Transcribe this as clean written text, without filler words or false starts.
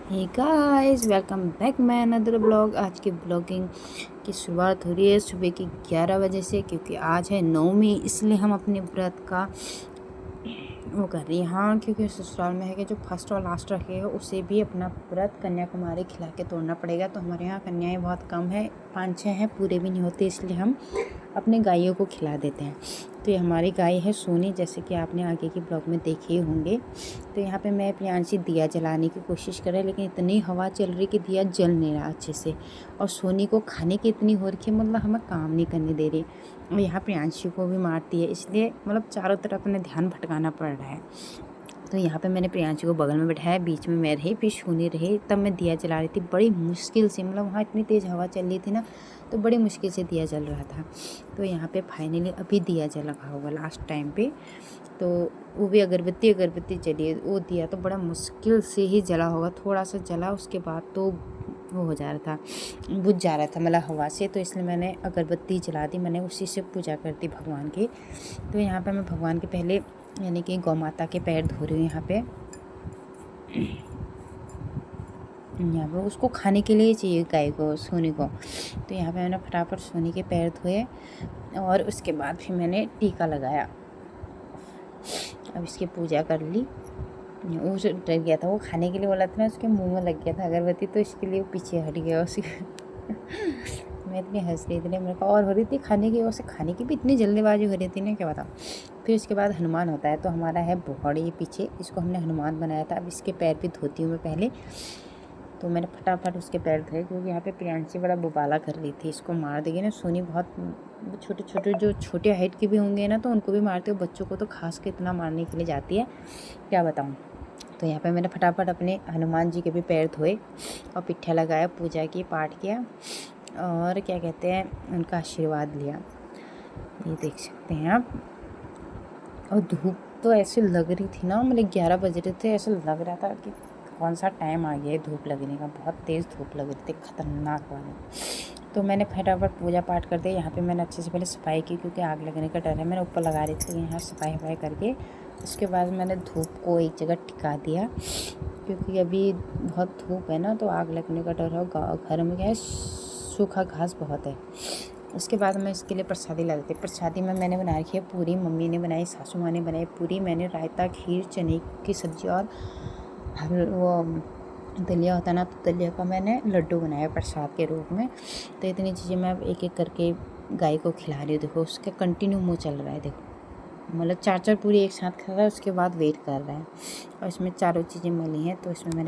Hey guys, welcome back my another blog. आज की blogging की शुरुआत हो रही है सुबह की 11 बजे से, क्योंकि आज है नवमी, इसलिए हम अपने व्रत का वो कर रही हैं। हाँ, क्योंकि ससुराल में है कि जो फर्स्ट और लास्ट रखेगा उसे भी अपना व्रत कन्याकुमारी खिला के तोड़ना पड़ेगा। तो हमारे यहाँ कन्याएँ बहुत कम है, 5-6 हैं, पूरे भी नहीं होते, इसलिए हम अपने गायों को खिला देते हैं। तो ये हमारी गाय है सोनी, जैसे कि आपने आगे की ब्लॉग में देखे ही होंगे। तो यहाँ पे मैं प्रियांशी दिया जलाने की कोशिश कर रहा है, लेकिन इतनी हवा चल रही कि दिया जल नहीं रहा अच्छे से, और सोनी को खाने की इतनी हो रखी है, मतलब हमें काम नहीं करने दे रही। और यहाँ प्रियांशी को भी मारती है, इसलिए मतलब चारों तरफ अपने ध्यान भटकाना पड़ रहा है। तो यहाँ पे मैंने प्रियांशी को बगल में बैठाया, बीच में मैं रही, फिर सोनी रही, तब मैं दिया जला रही थी बड़ी मुश्किल से। मतलब वहाँ इतनी तेज़ हवा चल रही थी ना, तो बड़ी मुश्किल से दिया जल रहा था। तो यहाँ पे फाइनली अभी दिया जला होगा लास्ट टाइम पे, तो वो भी अगरबत्ती चली है। वो दिया तो बड़ा मुश्किल से ही जला होगा, थोड़ा सा जला, उसके बाद तो वो हो जा रहा था, बुझ जा रहा था मतलब हवा से। तो इसलिए मैंने अगरबत्ती जला दी, मैंने उसी से पूजा कर दी भगवान की। तो यहाँ पे मैं भगवान के पहले यानी कि गौ माता के पैर धो रही हूँ। यहाँ पे उसको खाने के लिए चाहिए गाय को, सोनी को। तो यहाँ पे मैंने फटाफट सोनी के पैर धोए और उसके बाद फिर मैंने टीका लगाया। अब इसकी पूजा कर ली। वो डर गया था, वो खाने के लिए बोला था ना, उसके मुंह में लग गया था अगरबत्ती, तो इसके लिए वो पीछे हट गया उसी मैं इतनी हंस रही थी, मेरे को और हो रही थी खाने की, उसे खाने की भी इतनी जल्दीबाजी हो रही थी ना, क्या बताऊँ। फिर उसके बाद हनुमान होता है, तो हमारा है बौड़ी ये पीछे, इसको हमने हनुमान बनाया था। अब इसके पैर भी धोती हूँ मैं पहले। तो मैंने फटाफट उसके पैर धोए, क्योंकि यहाँ पे प्रियांशी बड़ा बुबाला कर रही थी, इसको मार देगी ना सोनी। बहुत छोटे छोटे जो छोटे हाइट के भी होंगे ना, तो उनको भी मारते हो, बच्चों को तो खास के इतना मारने के लिए जाती है, क्या बताऊँ। तो यहाँ पे मैंने फटाफट अपने हनुमान जी के भी पैर धोए और पिट्ठा लगाया, पूजा की, पाठ किया, और क्या कहते हैं, उनका आशीर्वाद लिया। ये देख सकते हैं आप। और धूप तो ऐसे लग रही थी ना, मतलब 11 बज रहे थे, ऐसा लग रहा था कि कौन सा टाइम आ गया है धूप लगने का। बहुत तेज़ धूप लग रही थी, ख़तरनाक वाली। तो मैंने फटाफट पूजा पाठ कर दिया। यहाँ पे मैंने अच्छे से पहले सफाई की, क्योंकि आग लगने का डर है। मैंने ऊपर लगा रही थी, यहाँ सफाई करके उसके बाद मैंने धूप को एक जगह टिका दिया, क्योंकि अभी बहुत धूप है ना, तो आग लगने का डर है। घर में क्या है, सूखा घास बहुत है। उसके बाद मैं इसके लिए प्रसादी ला देती। प्रसादी में मैंने बना रखी है पूरी, मम्मी ने बनाई, सासू माँ ने बनाई पूरी, मैंने रायता, खीर, चने की सब्ज़ी और वो दलिया होता है ना, तो दलिया का मैंने लड्डू बनाया प्रसाद के रूप में। तो इतनी चीज़ें मैं अब एक एक करके गाय को खिला रही हूँ। देखो उसके कंटिन्यू मुँह चल रहा है, देखो मतलब 4 पूरी एक साथ खा रहा है, उसके बाद वेट कर रहा है। और इसमें चारों चीज़ें मिली हैं, तो इसमें मैंने